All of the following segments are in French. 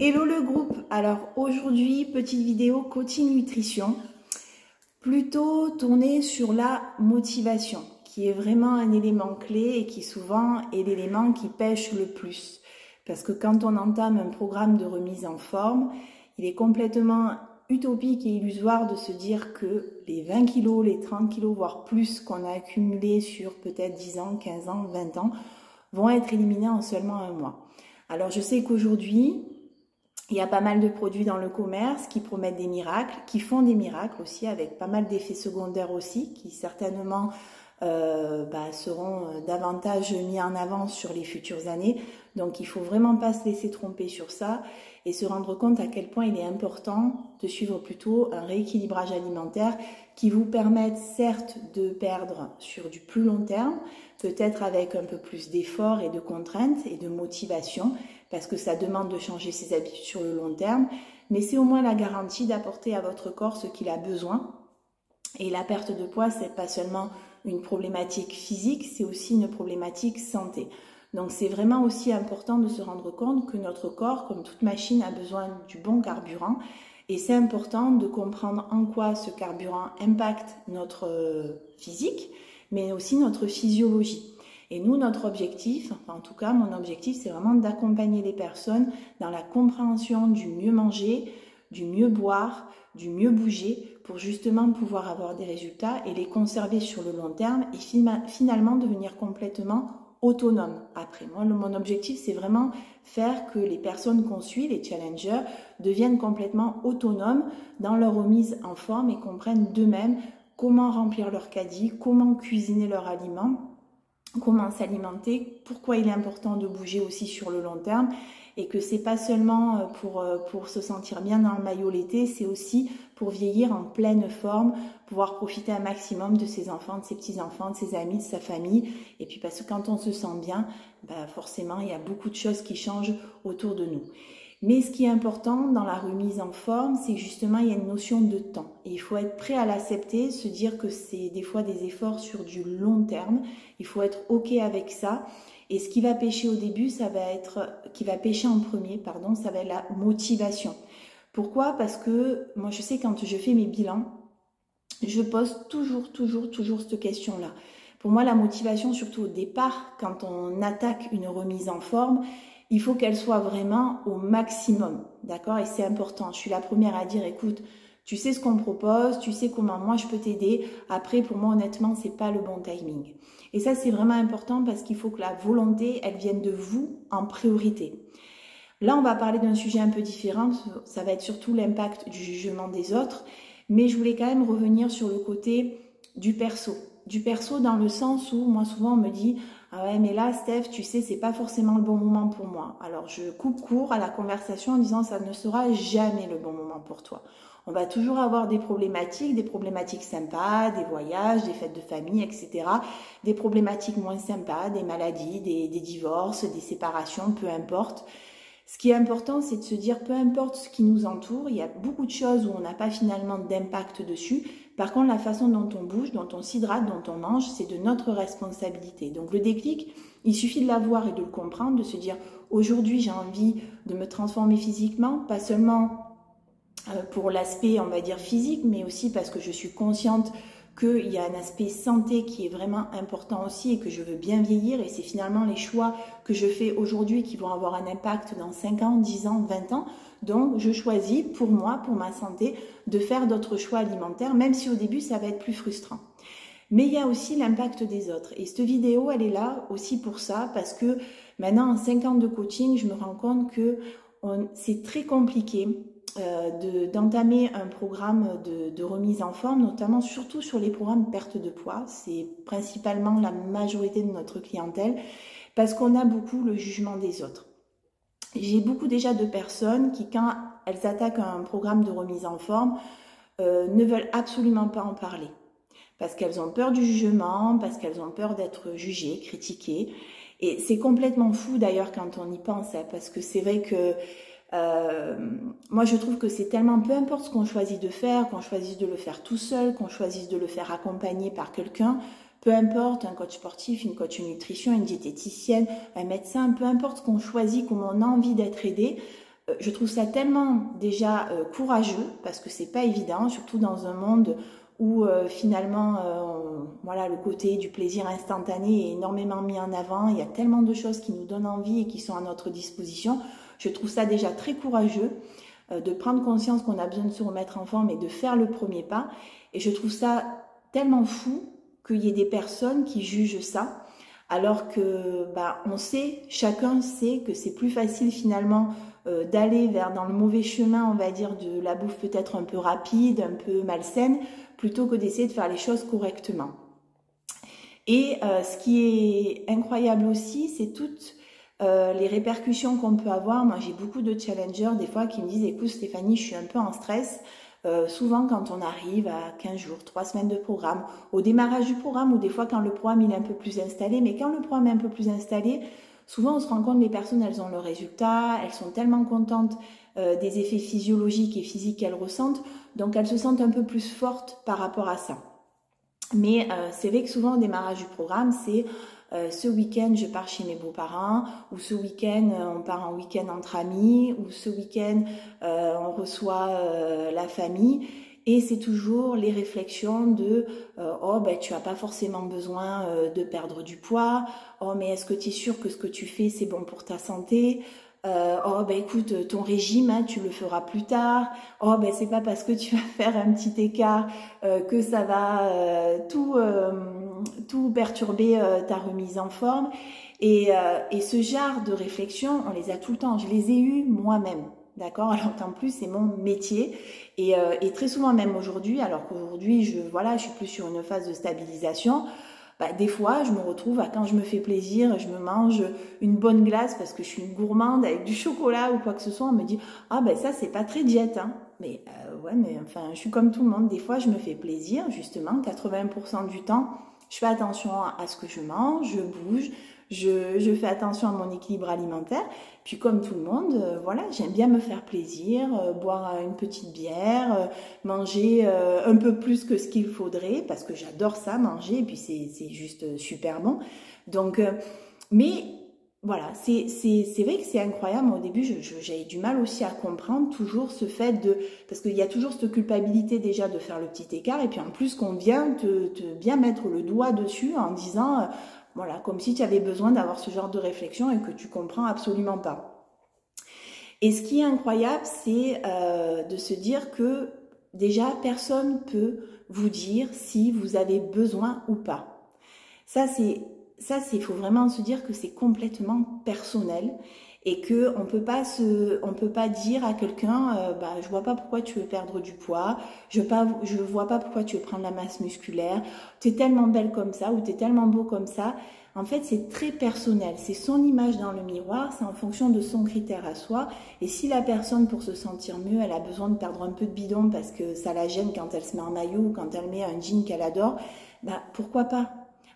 Hello le groupe, alors aujourd'hui petite vidéo coaching nutrition, plutôt tournée sur la motivation qui est vraiment un élément clé et qui souvent est l'élément qui pêche le plus. Parce que quand on entame un programme de remise en forme, il est complètement utopique et illusoire de se dire que les 20 kilos, les 30 kilos, voire plus qu'on a accumulés sur peut-être 10 ans, 15 ans, 20 ans, vont être éliminés en seulement un mois. Alors je sais qu'aujourd'hui, il y a pas mal de produits dans le commerce qui promettent des miracles, qui font des miracles aussi, avec pas mal d'effets secondaires aussi, qui certainement seront davantage mis en avant sur les futures années. Donc il faut vraiment pas se laisser tromper sur ça et se rendre compte à quel point il est important de suivre plutôt un rééquilibrage alimentaire qui vous permette certes de perdre sur du plus long terme, peut-être avec un peu plus d'efforts et de contraintes et de motivation, parce que ça demande de changer ses habitudes sur le long terme, mais c'est au moins la garantie d'apporter à votre corps ce qu'il a besoin. Et la perte de poids, c'est pas seulement une problématique physique, c'est aussi une problématique santé. Donc c'est vraiment aussi important de se rendre compte que notre corps, comme toute machine, a besoin du bon carburant. Et c'est important de comprendre en quoi ce carburant impacte notre physique, mais aussi notre physiologie. Et nous, notre objectif, enfin en tout cas mon objectif, c'est vraiment d'accompagner les personnes dans la compréhension du mieux manger, du mieux boire, du mieux bouger, pour justement pouvoir avoir des résultats et les conserver sur le long terme et finalement devenir complètement autonome. Après, moi, mon objectif, c'est vraiment faire que les personnes qu'on suit, les challengers, deviennent complètement autonomes dans leur remise en forme et comprennent d'eux-mêmes comment remplir leur caddie, comment cuisiner leurs aliments, comment s'alimenter, pourquoi il est important de bouger aussi sur le long terme et que c'est pas seulement pour se sentir bien dans le maillot l'été, c'est aussi pour vieillir en pleine forme, pouvoir profiter un maximum de ses enfants, de ses petits-enfants, de ses amis, de sa famille. Et puis parce que quand on se sent bien, forcément il y a beaucoup de choses qui changent autour de nous. Mais ce qui est important dans la remise en forme, c'est que justement il y a une notion de temps. Et il faut être prêt à l'accepter, se dire que c'est des fois des efforts sur du long terme. Il faut être OK avec ça. Et ce qui va pêcher au début, qui va pêcher en premier, pardon, ça va être la motivation. Pourquoi? Parce que moi je sais quand je fais mes bilans, je pose toujours cette question-là. Pour moi, la motivation, surtout au départ, quand on attaque une remise en forme, il faut qu'elle soit vraiment au maximum, d'accord? Et c'est important. Je suis la première à dire, écoute, tu sais ce qu'on me propose, tu sais comment moi je peux t'aider. Après, pour moi, honnêtement, c'est pas le bon timing. Et ça, c'est vraiment important parce qu'il faut que la volonté, elle vienne de vous en priorité. Là, on va parler d'un sujet un peu différent. Ça va être surtout l'impact du jugement des autres. Mais je voulais quand même revenir sur le côté du perso. Du perso dans le sens où, moi, souvent, on me dit « Ah ouais, mais là, Steph, tu sais, c'est pas forcément le bon moment pour moi. » Alors, je coupe court à la conversation en disant « Ça ne sera jamais le bon moment pour toi. » On va toujours avoir des problématiques sympas, des voyages, des fêtes de famille, etc. Des problématiques moins sympas, des maladies, des divorces, des séparations, peu importe. Ce qui est important, c'est de se dire, peu importe ce qui nous entoure, il y a beaucoup de choses où on n'a pas finalement d'impact dessus. Par contre, la façon dont on bouge, dont on s'hydrate, dont on mange, c'est de notre responsabilité. Donc le déclic, il suffit de l'avoir et de le comprendre, de se dire, aujourd'hui j'ai envie de me transformer physiquement, pas seulement pour l'aspect, on va dire, physique, mais aussi parce que je suis consciente qu'il y a un aspect santé qui est vraiment important aussi et que je veux bien vieillir et c'est finalement les choix que je fais aujourd'hui qui vont avoir un impact dans 5 ans, 10 ans, 20 ans. Donc je choisis pour moi, pour ma santé, de faire d'autres choix alimentaires, même si au début ça va être plus frustrant. Mais il y a aussi l'impact des autres et cette vidéo elle est là aussi pour ça parce que maintenant en 5 ans de coaching je me rends compte que c'est très compliqué d'entamer un programme de remise en forme, notamment surtout sur les programmes perte de poids. C'est principalement la majorité de notre clientèle parce qu'on a beaucoup le jugement des autres. J'ai beaucoup déjà de personnes qui, quand elles attaquent un programme de remise en forme, ne veulent absolument pas en parler parce qu'elles ont peur du jugement, parce qu'elles ont peur d'être jugées, critiquées. Et c'est complètement fou d'ailleurs quand on y pense, hein, parce que c'est vrai que moi je trouve que c'est tellement, peu importe ce qu'on choisit de faire, qu'on choisisse de le faire tout seul, qu'on choisisse de le faire accompagné par quelqu'un, peu importe, un coach sportif, une coach nutrition, une diététicienne, un médecin, peu importe ce qu'on choisit, comment on a envie d'être aidé, je trouve ça tellement déjà courageux, parce que c'est pas évident, surtout dans un monde où finalement, voilà, le côté du plaisir instantané est énormément mis en avant. Il y a tellement de choses qui nous donnent envie et qui sont à notre disposition. Je trouve ça déjà très courageux de prendre conscience qu'on a besoin de se remettre en forme et de faire le premier pas. Et je trouve ça tellement fou qu'il y ait des personnes qui jugent ça, alors que on sait, chacun sait que c'est plus facile finalement d'aller vers dans le mauvais chemin, on va dire, de la bouffe peut-être un peu rapide, un peu malsaine, plutôt que d'essayer de faire les choses correctement. Et ce qui est incroyable aussi, c'est toutes les répercussions qu'on peut avoir. Moi, j'ai beaucoup de challengers des fois qui me disent « Écoute Stéphanie, je suis un peu en stress ». Souvent quand on arrive à 15 jours, 3 semaines de programme, au démarrage du programme ou des fois quand le programme il est un peu plus installé, mais quand le programme est un peu plus installé, souvent on se rend compte que les personnes elles ont le résultat, elles sont tellement contentes des effets physiologiques et physiques qu'elles ressentent, donc elles se sentent un peu plus fortes par rapport à ça. Mais c'est vrai que souvent au démarrage du programme, c'est ce week-end je pars chez mes beaux-parents, ou ce week-end on part en week-end entre amis, ou ce week-end on reçoit la famille. Et c'est toujours les réflexions de oh ben tu as pas forcément besoin de perdre du poids, oh mais est-ce que tu es sûr que ce que tu fais c'est bon pour ta santé, oh ben écoute ton régime hein, tu le feras plus tard, oh ben c'est pas parce que tu vas faire un petit écart que ça va tout perturber ta remise en forme. Et ce genre de réflexion on les a tout le temps, je les ai eues moi-même. D'accord, alors qu'en plus c'est mon métier et très souvent même aujourd'hui, alors qu'aujourd'hui je suis plus sur une phase de stabilisation, des fois je me retrouve à quand je me fais plaisir, je me mange une bonne glace parce que je suis une gourmande avec du chocolat ou quoi que ce soit, on me dit ah ben ça c'est pas très diète hein. Mais ouais mais enfin je suis comme tout le monde, des fois je me fais plaisir justement, 80% du temps je fais attention à ce que je mange, je bouge, je fais attention à mon équilibre alimentaire. Puis comme tout le monde, voilà, j'aime bien me faire plaisir, boire une petite bière, manger un peu plus que ce qu'il faudrait, parce que j'adore ça, manger, et puis c'est juste super bon. Donc, mais voilà, c'est vrai que c'est incroyable. Au début, j'avais du mal aussi à comprendre toujours ce fait de... Parce qu'il y a toujours cette culpabilité déjà de faire le petit écart, et puis en plus qu'on vient te bien mettre le doigt dessus en disant... voilà, comme si tu avais besoin d'avoir ce genre de réflexion et que tu comprends absolument pas. Et ce qui est incroyable, c'est de se dire que déjà, personne peut vous dire si vous avez besoin ou pas. Il faut vraiment se dire que c'est complètement personnel et que on peut pas dire à quelqu'un, je vois pas pourquoi tu veux perdre du poids, je vois pas pourquoi tu veux prendre la masse musculaire, tu es tellement belle comme ça ou tu es tellement beau comme ça. En fait, c'est très personnel, c'est son image dans le miroir, c'est en fonction de son critère à soi. Et si la personne, pour se sentir mieux, elle a besoin de perdre un peu de bidon parce que ça la gêne quand elle se met en maillot ou quand elle met un jean qu'elle adore, pourquoi pas?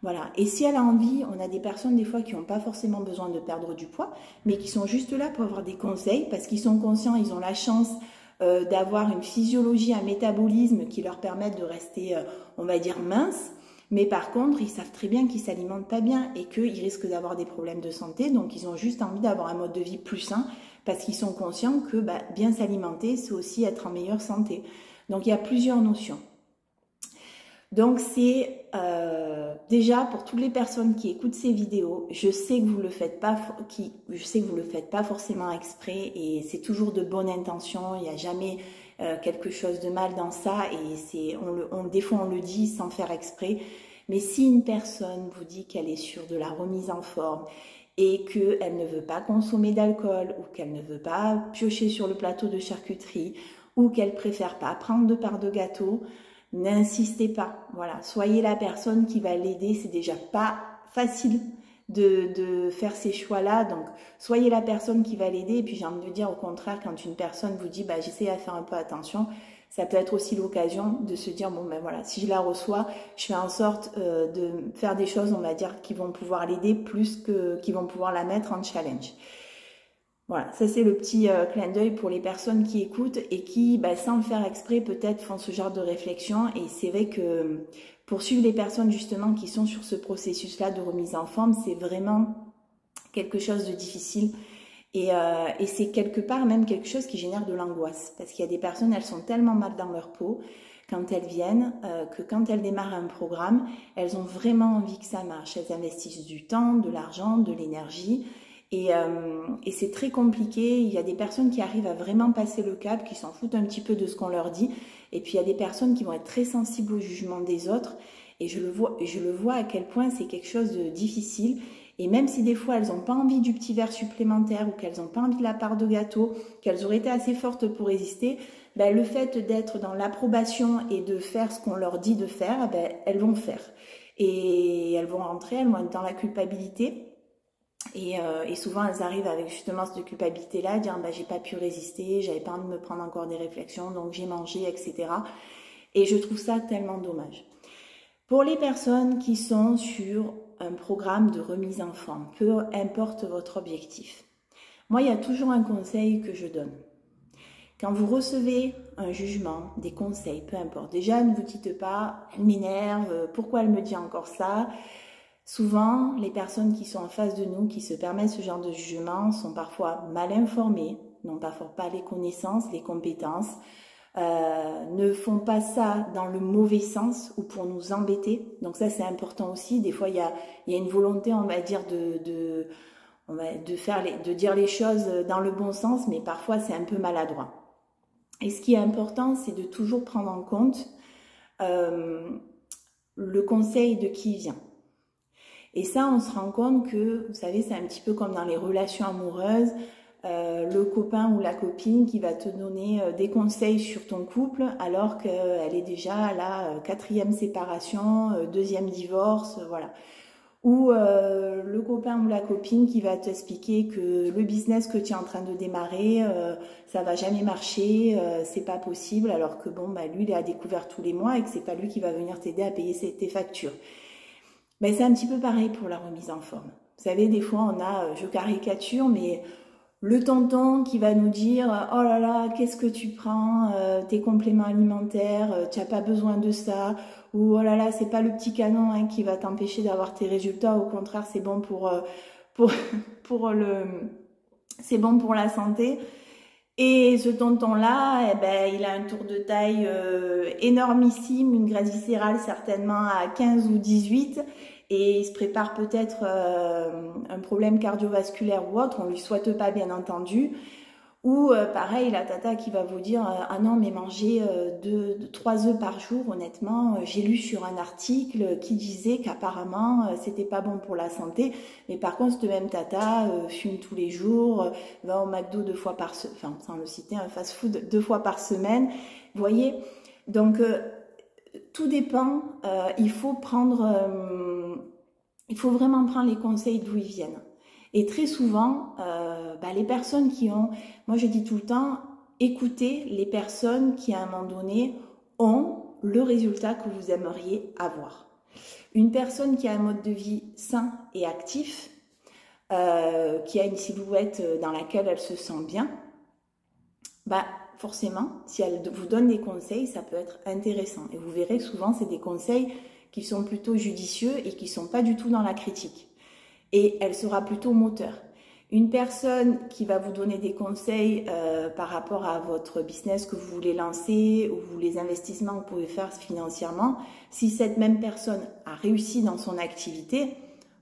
Voilà. Et si elle a envie, on a des personnes des fois qui n'ont pas forcément besoin de perdre du poids, mais qui sont juste là pour avoir des conseils parce qu'ils sont conscients, ils ont la chance d'avoir une physiologie, un métabolisme qui leur permettent de rester, on va dire, minces. Mais par contre, ils savent très bien qu'ils ne s'alimentent pas bien et qu'ils risquent d'avoir des problèmes de santé. Donc, ils ont juste envie d'avoir un mode de vie plus sain parce qu'ils sont conscients que bien s'alimenter, c'est aussi être en meilleure santé. Donc, il y a plusieurs notions. Donc c'est déjà pour toutes les personnes qui écoutent ces vidéos, je sais que vous le faites pas forcément exprès et c'est toujours de bonne intention, il n'y a jamais quelque chose de mal dans ça et des fois on le dit sans faire exprès. Mais si une personne vous dit qu'elle est sûre de la remise en forme et qu'elle ne veut pas consommer d'alcool ou qu'elle ne veut pas piocher sur le plateau de charcuterie ou qu'elle préfère pas prendre de part de gâteau, n'insistez pas, voilà, soyez la personne qui va l'aider, c'est déjà pas facile de faire ces choix-là, donc soyez la personne qui va l'aider, et puis j'ai envie de dire au contraire, quand une personne vous dit, j'essaie à faire un peu attention, ça peut être aussi l'occasion de se dire, voilà, si je la reçois, je fais en sorte de faire des choses, on va dire, qui vont pouvoir l'aider plus que qui vont pouvoir la mettre en challenge. Voilà, ça c'est le petit clin d'œil pour les personnes qui écoutent et qui, sans le faire exprès, peut-être font ce genre de réflexion. Et c'est vrai que pour suivre les personnes justement qui sont sur ce processus-là de remise en forme, c'est vraiment quelque chose de difficile. Et c'est quelque part même quelque chose qui génère de l'angoisse. Parce qu'il y a des personnes, elles sont tellement mal dans leur peau quand elles viennent, que quand elles démarrent un programme, elles ont vraiment envie que ça marche. Elles investissent du temps, de l'argent, de l'énergie. Et c'est très compliqué. Il y a des personnes qui arrivent à vraiment passer le cap, qui s'en foutent un petit peu de ce qu'on leur dit. Et puis il y a des personnes qui vont être très sensibles au jugement des autres. Et je le vois à quel point c'est quelque chose de difficile. Et même si des fois elles n'ont pas envie du petit verre supplémentaire ou qu'elles n'ont pas envie de la part de gâteau, qu'elles auraient été assez fortes pour résister, ben, le fait d'être dans l'approbation et de faire ce qu'on leur dit de faire, ben, elles vont faire. Et elles vont rentrer, elles vont être dans la culpabilité. Et souvent elles arrivent avec justement cette culpabilité-là, à dire ben, j'ai pas pu résister, j'avais pas envie de me prendre encore des réflexions, donc j'ai mangé, etc. Et je trouve ça tellement dommage. Pour les personnes qui sont sur un programme de remise en forme, peu importe votre objectif, moi il y a toujours un conseil que je donne. Quand vous recevez un jugement, des conseils, peu importe, déjà ne vous dites pas « elle m'énerve, pourquoi elle me dit encore ça ?» Souvent, les personnes qui sont en face de nous, qui se permettent ce genre de jugement, sont parfois mal informées, n'ont pas les connaissances, les compétences, ne font pas ça dans le mauvais sens ou pour nous embêter. Donc ça, c'est important aussi. Des fois, il y a une volonté, on va dire, de dire les choses dans le bon sens, mais parfois, c'est un peu maladroit. Et ce qui est important, c'est de toujours prendre en compte le conseil de qui vient. Et ça, on se rend compte que, vous savez, c'est un petit peu comme dans les relations amoureuses, le copain ou la copine qui va te donner des conseils sur ton couple alors qu'elle est déjà à la 4e séparation, 2e divorce, voilà. Ou le copain ou la copine qui va t'expliquer que le business que tu es en train de démarrer, ça va jamais marcher, c'est pas possible, alors que bon, bah, lui, il est à découvert tous les mois et que c'est pas lui qui va venir t'aider à payer tes factures. Ben, c'est un petit peu pareil pour la remise en forme. Vous savez, des fois, on a, je caricature, mais le tonton qui va nous dire « Oh là là, qu'est-ce que tu prends, tes compléments alimentaires, tu n'as pas besoin de ça. » Ou « Oh là là, c'est pas le petit canon hein, qui va t'empêcher d'avoir tes résultats. Au contraire, c'est bon c'est bon pour la santé. » Et ce tonton-là, eh ben, il a un tour de taille énormissime, une graisse viscérale certainement à 15 ou 18, et il se prépare peut-être un problème cardiovasculaire ou autre, on lui souhaite pas bien entendu. Ou pareil, la tata qui va vous dire ah non mais manger 3 œufs par jour, honnêtement, j'ai lu sur un article qui disait qu'apparemment c'était pas bon pour la santé, mais par contre cette même tata fume tous les jours, va au McDo 2 fois par semaine, enfin sans le citer, un fast-food 2 fois par semaine, vous voyez. Donc tout dépend, il faut vraiment prendre les conseils d'où ils viennent. Et très souvent, les personnes qui ont, moi je dis tout le temps, écoutez les personnes qui à un moment donné ont le résultat que vous aimeriez avoir. Une personne qui a un mode de vie sain et actif, qui a une silhouette dans laquelle elle se sent bien, forcément, si elle vous donne des conseils, ça peut être intéressant. Et vous verrez souvent, c'est des conseils qui sont plutôt judicieux et qui ne sont pas du tout dans la critique. Et elle sera plutôt moteur. Une personne qui va vous donner des conseils par rapport à votre business que vous voulez lancer ou les investissements que vous pouvez faire financièrement, si cette même personne a réussi dans son activité,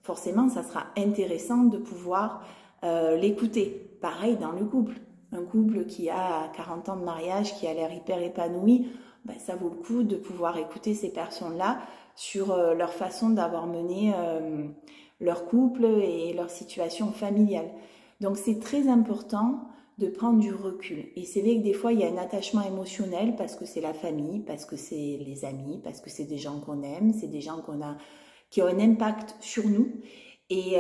forcément, ça sera intéressant de pouvoir l'écouter. Pareil dans le couple. Un couple qui a 40 ans de mariage, qui a l'air hyper épanoui, ça vaut le coup de pouvoir écouter ces personnes-là sur leur façon d'avoir mené leur couple et leur situation familiale. Donc c'est très important de prendre du recul. Et c'est vrai que des fois il y a un attachement émotionnel parce que c'est la famille, parce que c'est les amis, parce que c'est des gens qu'on aime, c'est des gens qui ont un impact sur nous. Et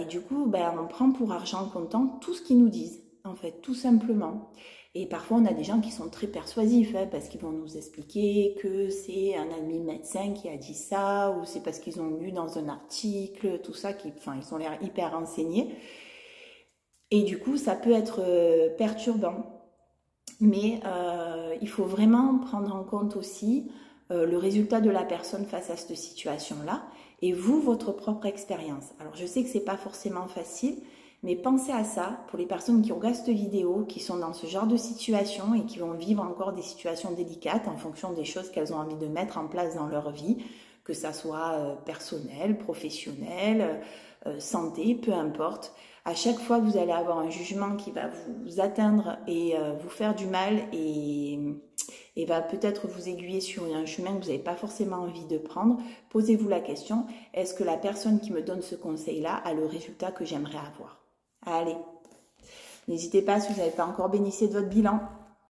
du coup, on prend pour argent comptant tout ce qu'ils nous disent, en fait, tout simplement. Et parfois, on a des gens qui sont très persuasifs, parce qu'ils vont nous expliquer que c'est un ami médecin qui a dit ça, ou c'est parce qu'ils ont lu dans un article, tout ça, ils ont l'air hyper renseignés. Et du coup, ça peut être perturbant. Mais il faut vraiment prendre en compte aussi le résultat de la personne face à cette situation-là, et vous, votre propre expérience. Alors, je sais que c'est pas forcément facile, Mais pensez à ça pour les personnes qui regardent cette vidéo, qui sont dans ce genre de situation et qui vont vivre encore des situations délicates en fonction des choses qu'elles ont envie de mettre en place dans leur vie, que ça soit personnel, professionnel, santé, peu importe. À chaque fois que vous allez avoir un jugement qui va vous atteindre et vous faire du mal et va peut-être vous aiguiller sur un chemin que vous n'avez pas forcément envie de prendre, posez-vous la question, est-ce que la personne qui me donne ce conseil-là a le résultat que j'aimerais avoir? Allez, n'hésitez pas si vous n'avez pas encore bénéficié de votre bilan.